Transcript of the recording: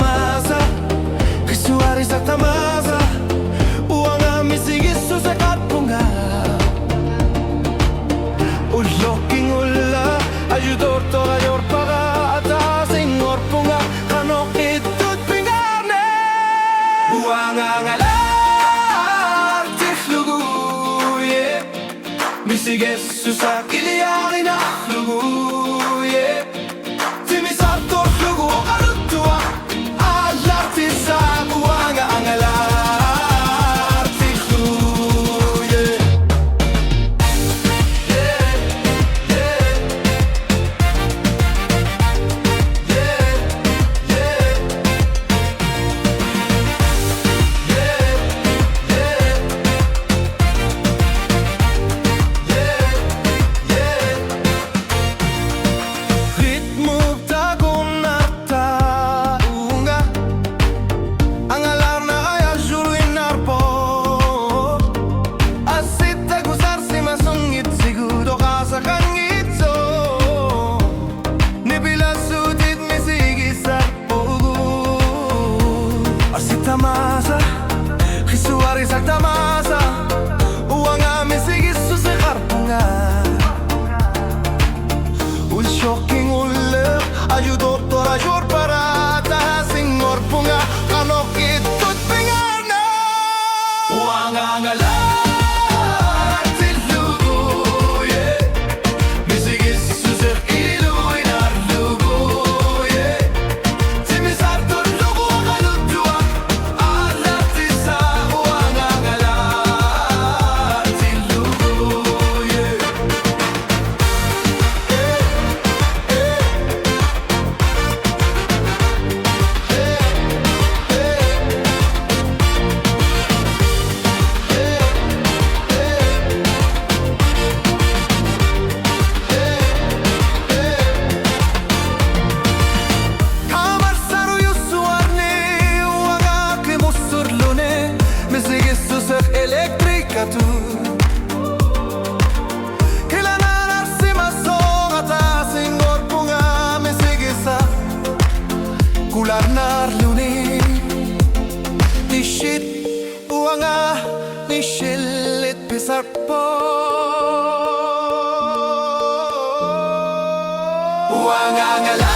tamasa Kisuari sa tamasa Uanga misigisu sa katpunga Uloking ula Ayudor to ayor paga Ata singor punga Kanok itut pingarne Uanga ngalar Tiflugu Misigisu sa kiliyakin aklugu Tamasa, Kisuari sa tamasa Uang amin sigisu sa karpunga Ul shocking ulep Ayudor to rajor parata Singor punga Kanok itut pingarna Uang angalan Kularnar luni Nishit uanga Nishilit pisar po Uanga ngala